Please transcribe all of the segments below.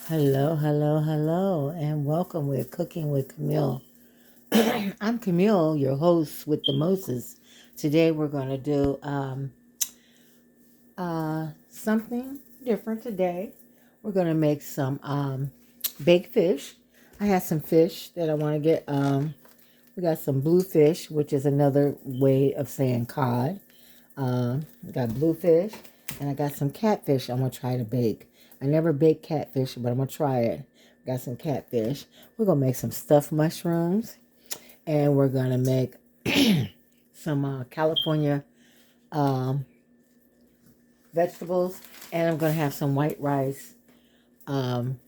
Hello, hello, hello, and welcome with Cooking with Camille. I'm Camille, your host with the Moses. Today we're going to do something different today. We're going to make some baked fish. I have some fish that I want to get. We got some bluefish, which is another way of saying cod. I got bluefish, and I got some catfish I'm going to try to bake. I never baked catfish, but I'm going to try it. Got some catfish. We're going to make some stuffed mushrooms, and we're going to make some California um, vegetables, and I'm going to have some white rice. And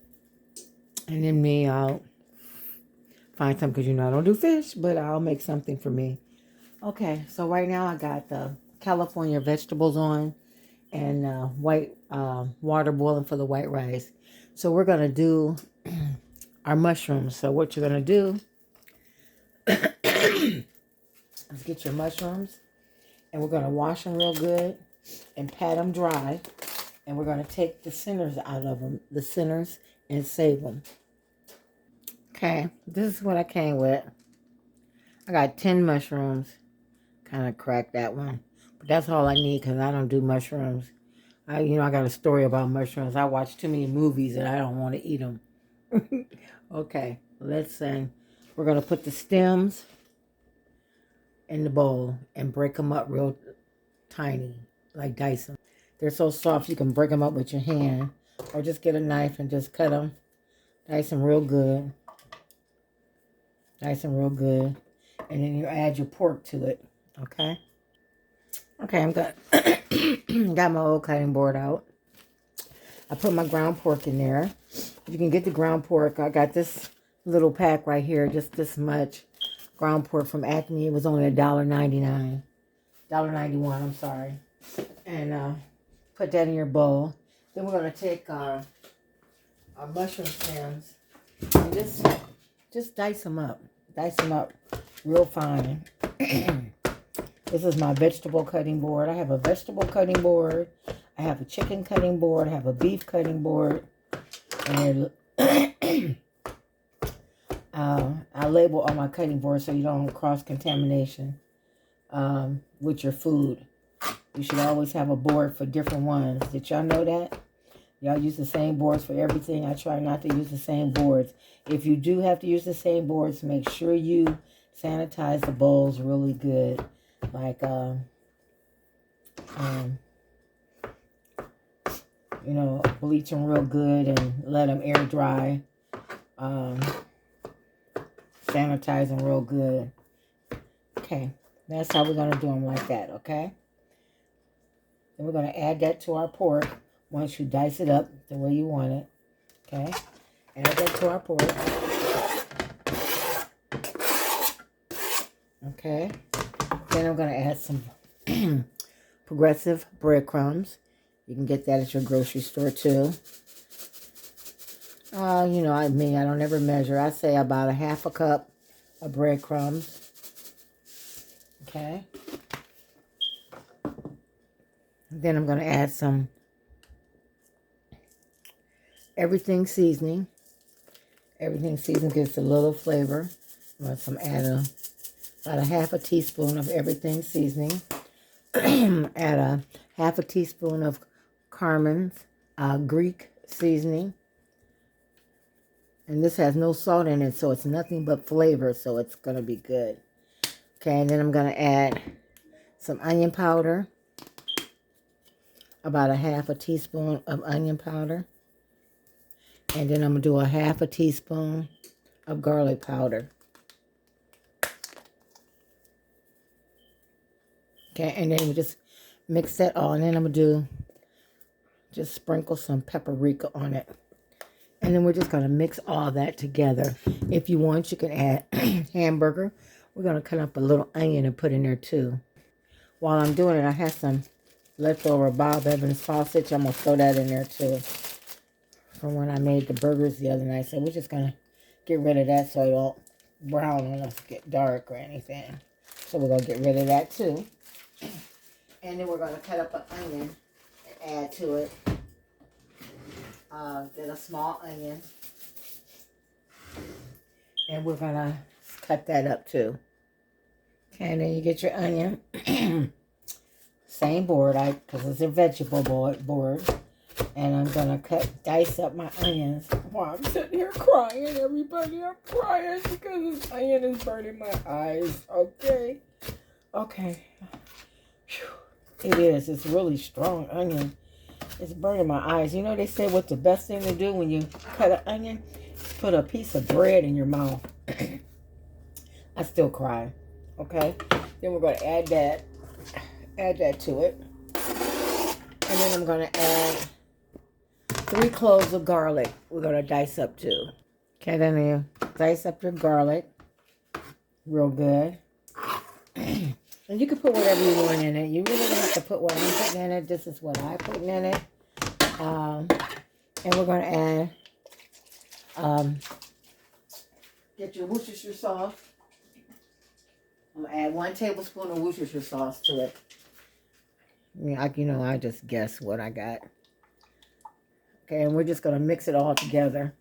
then I'll find some, because I don't do fish, but I'll make something for me. Okay, so right now I got the California vegetables on and white water boiling for the white rice. So we're going to do our mushrooms. So what you're going to do is get your mushrooms, and we're going to wash them real good and pat them dry. And we're going to take the centers out of them, and save them. Okay, this is what I came with. I got 10 mushrooms. Kind of cracked that one. But that's all I need, because I don't do mushrooms. I got a story about mushrooms. I watch too many movies and I don't want to eat them. Okay, we're going to put the stems in the bowl and break them up real tiny, like dice them. They're so soft you can break them up with your hand, or just get a knife and just cut them. Dice them real good. Nice and real good. And then you add your pork to it. Okay? Okay, I'm good. Got my old cutting board out. I put my ground pork in there. You can get the ground pork. I got this little pack right here, just this much ground pork from Acme. It was only $1.99. $1.91, I'm sorry. And put that in your bowl. Then we're going to take our mushroom stems and just dice them up. Dice them up real fine. This is my vegetable cutting board. I have a vegetable cutting board. I have a chicken cutting board. I have a beef cutting board. And I label all my cutting boards so you don't cross-contamination with your food. You should always have a board for different ones. Did y'all know that? Y'all use the same boards for everything. I try not to use the same boards. If you do have to use the same boards, make sure you sanitize the bowls really good. Like, bleach them real good and let them air dry. Sanitize them real good. Okay, that's how we're going to do them, like that, okay? Then we're going to add that to our pork once you dice it up the way you want it, okay? Add that to our pork. Okay. Then I'm going to add some progressive breadcrumbs. You can get that at your grocery store too. I don't ever measure. I say about a half a cup of breadcrumbs. Okay. Then I'm going to add some everything seasoning. Everything seasoning gives a little flavor. I'm going to add about a half a teaspoon of everything seasoning. Add a half a teaspoon of Carmen's Greek seasoning. And this has no salt in it, so it's nothing but flavor, so it's going to be good. Okay, and then I'm going to add some onion powder. About a half a teaspoon of onion powder. And then I'm going to do a half a teaspoon of garlic powder. Okay, and then we just mix that all. And then I'm going to just sprinkle some paprika on it. And then we're just going to mix all that together. If you want, you can add hamburger. We're going to cut up a little onion and put in there too. While I'm doing it, I have some leftover Bob Evans sausage. I'm going to throw that in there too, from when I made the burgers the other night. So we're just going to get rid of that so it won't brown on us, get dark or anything. So we're going to get rid of that too. And then we're going to cut up an onion and add to it. get a small onion. And we're going to cut that up too. Okay, and then you get your onion. Same board, because it's a vegetable board. And I'm going to dice up my onions. Wow, I'm sitting here crying, everybody. I'm crying because this onion is burning my eyes. Okay. Okay. Whew. It is. It's really strong onion. It's burning my eyes. You know, they say what's the best thing to do when you cut an onion? Put a piece of bread in your mouth. I still cry. Okay. Then we're going to add that to it. And then I'm going to add 3 cloves of garlic. We're going to dice up too. Okay, then you dice up your garlic real good. And you can put whatever you want in it. You really don't have to put what I'm putting in it. This is what I'm putting in it. And we're going to add, get your Worcestershire sauce. I'm going to add 1 tablespoon of Worcestershire sauce to it. I just guess what I got. Okay, and we're just going to mix it all together.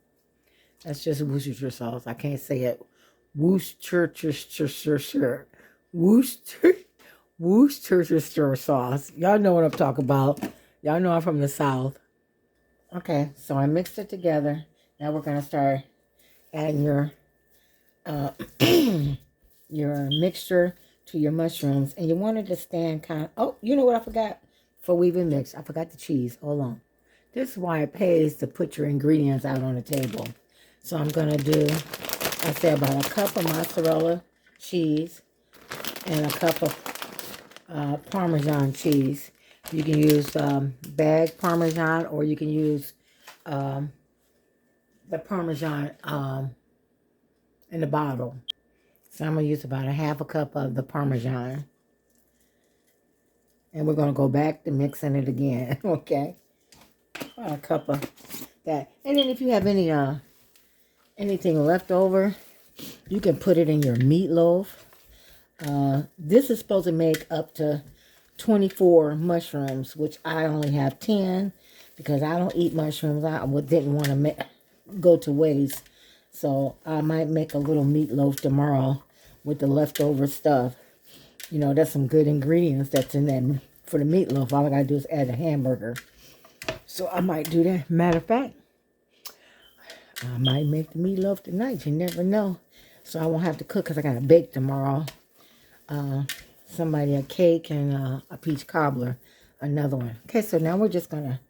That's just Worcestershire sauce. I can't say it. Worcestershire sauce. Y'all know what I'm talking about. Y'all know I'm from the South. Okay, so I mixed it together. Now we're going to start adding your your mixture to your mushrooms. And you want it to stand kind of... Oh, you know what I forgot? Before we even mix, I forgot the cheese. Hold on. This is why it pays to put your ingredients out on the table. So I'm going to do, I say, about a cup of mozzarella cheese and a cup of Parmesan cheese. You can use bagged Parmesan, or you can use the Parmesan in the bottle. So I'm going to use about a half a cup of the Parmesan. And we're going to go back to mixing it again, okay? A cup of that. And then if you have anything left over, you can put it in your meatloaf. This is supposed to make up to 24 mushrooms, which I only have 10 because I don't eat mushrooms. I didn't want to go to waste. So I might make a little meatloaf tomorrow with the leftover stuff. You know, that's some good ingredients that's in there for the meatloaf. All I got to do is add a hamburger. So I might do that. Matter of fact, I might make the meatloaf tonight. You never know. So I won't have to cook because I got to bake tomorrow. Somebody a cake and a peach cobbler. Another one. Okay, so now we're just going to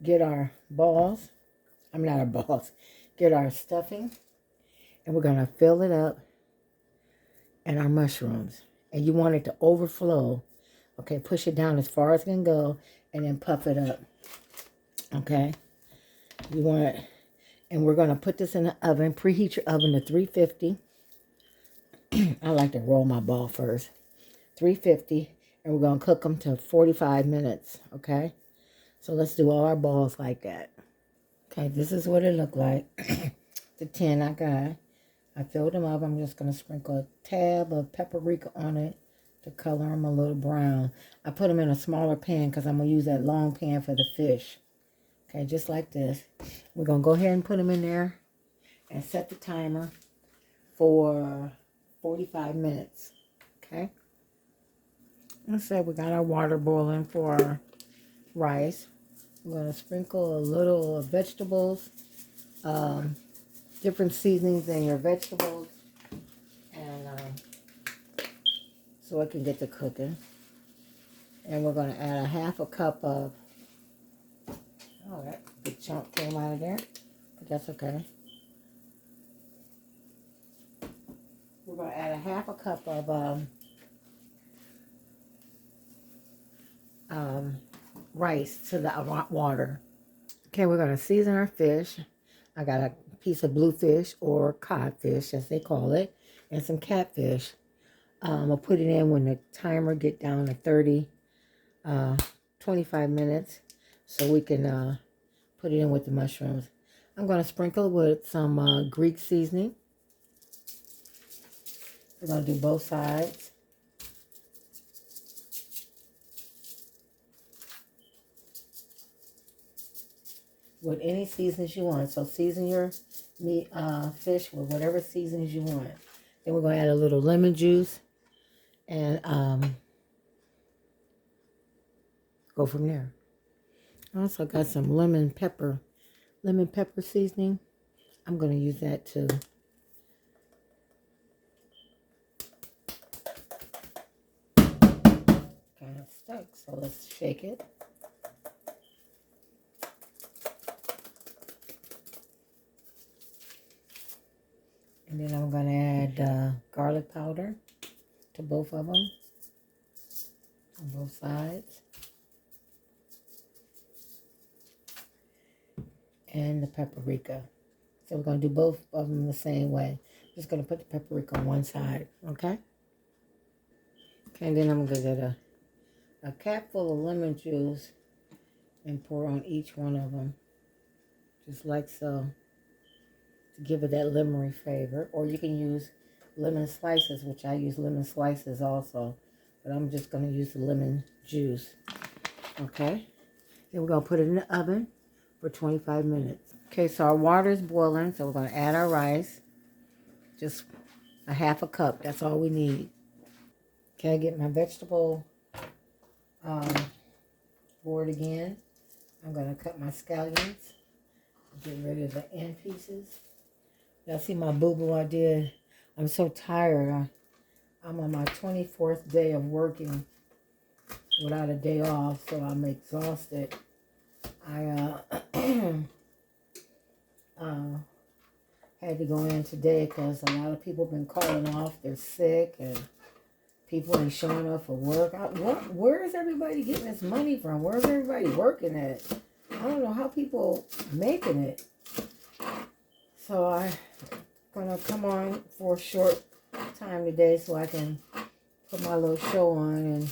get our balls. Not our balls. Get our stuffing. And we're going to fill it up. And our mushrooms. And you want it to overflow. Okay, push it down as far as it can go. And then puff it up. Okay. You want it. And we're going to put this in the oven. Preheat your oven to 350. I like to roll my ball first. 350. And we're going to cook them to 45 minutes. Okay. So let's do all our balls like that. Okay. This is what it looked like. The 10 I got. I filled them up. I'm just going to sprinkle a tab of paprika on it to color them a little brown. I put them in a smaller pan because I'm going to use that long pan for the fish. Okay, just like this. We're going to go ahead and put them in there and set the timer for 45 minutes. Okay. Let's say we got our water boiling for our rice. We're going to sprinkle a little vegetables. Different seasonings in your vegetables, and so it can get to cooking. And we're going to add a half a cup of, oh, that big chunk came out of there, but that's okay. We're going to add a half a cup of rice to the water. Okay, we're going to season our fish. I got a piece of bluefish or codfish, as they call it, and some catfish. I'll put it in when the timer get down to 25 minutes, so we can put it in with the mushrooms. I'm going to sprinkle with some Greek seasoning. We're going to do both sides. with any seasons you want. So season your meat, fish with whatever seasons you want. Then we're going to add a little lemon juice and go from there. I also got some lemon pepper seasoning. I'm going to use that too. Kind of stuck, so let's shake it. And then I'm going to add garlic powder to both of them on both sides. And the paprika. So we're going to do both of them the same way. Just going to put the paprika on one side, okay? Okay, and then I'm going to get a cap full of lemon juice and pour on each one of them, just like so, to give it that lemony flavor. Or you can use lemon slices, which I use lemon slices also, but I'm just going to use the lemon juice, okay? Then we're going to put it in the oven for 25 minutes. Okay, so our water is boiling, so we're going to add our rice. Just a half a cup, that's all we need. Okay, I get my vegetable board again. I'm going to cut my scallions. Get rid of the end pieces. Y'all see my boo-boo I did? I'm so tired. I'm on my 24th day of working without a day off, so I'm exhausted. I had to go in today because a lot of people have been calling off. They're sick and people ain't showing up for work. Where is everybody getting this money from? Where's everybody working at? I don't know how people making it. So I'm going to come on for a short time today so I can put my little show on and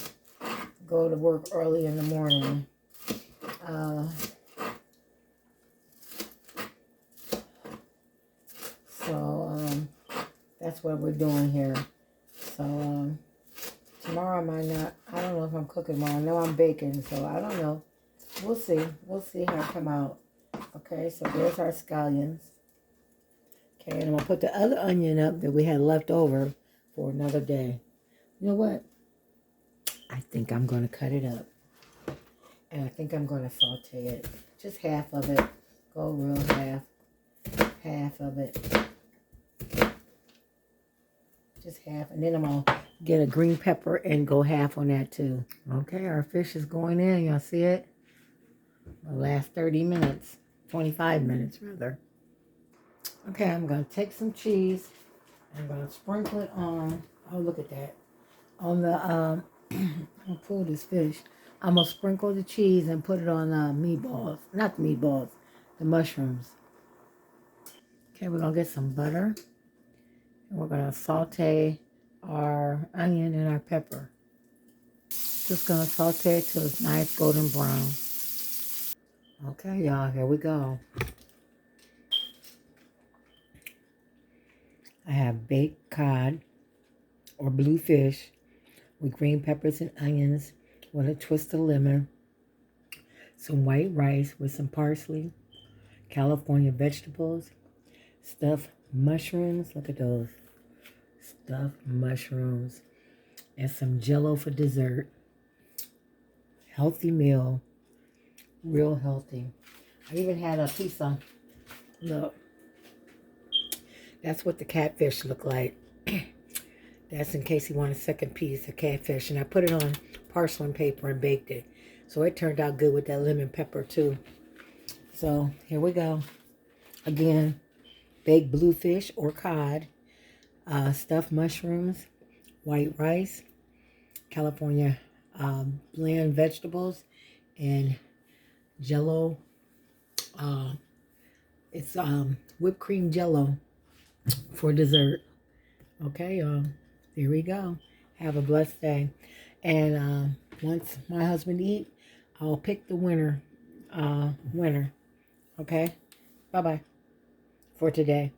go to work early in the morning. That's what we're doing here. So tomorrow I might not, I don't know if I'm cooking tomorrow. I know I'm baking, so I don't know. We'll see. We'll see how it come out. Okay, so there's our scallions. Okay, and I'm going to put the other onion up that we had left over for another day. You know what? I think I'm going to cut it up. And I think I'm going to saute it. Just half of it. Go real half. Half of it. Just half. And then I'm going to get a green pepper and go half on that too. Okay, our fish is going in. Y'all see it? The last 30 minutes. 25 minutes rather. Okay, I'm going to take some cheese. I'm going to sprinkle it on. Oh, look at that. On the, I'm going to pull this fish. I'm going to sprinkle the cheese and put it on meatballs. Not the meatballs. The mushrooms. Okay, we're going to get some butter. And we're going to saute our onion and our pepper. Just going to saute it till it's nice golden brown. Okay, y'all, here we go. I have baked cod or blue fish with green peppers and onions with a twist of lemon, some white rice with some parsley, California vegetables, stuffed mushrooms, look at those, stuffed mushrooms, and some Jell-O for dessert. Healthy meal, real healthy. I even had a piece of, look, that's what the catfish look like. That's in case you want a second piece of catfish. And I put it on porcelain paper and baked it. So it turned out good with that lemon pepper too. So here we go. Again, baked bluefish or cod, stuffed mushrooms, white rice, California blend vegetables, and Jell-O. It's whipped cream Jell-O for dessert. Okay, y'all. There we go. Have a blessed day. And once my husband eat, I'll pick the winner. Okay? Bye-bye for today.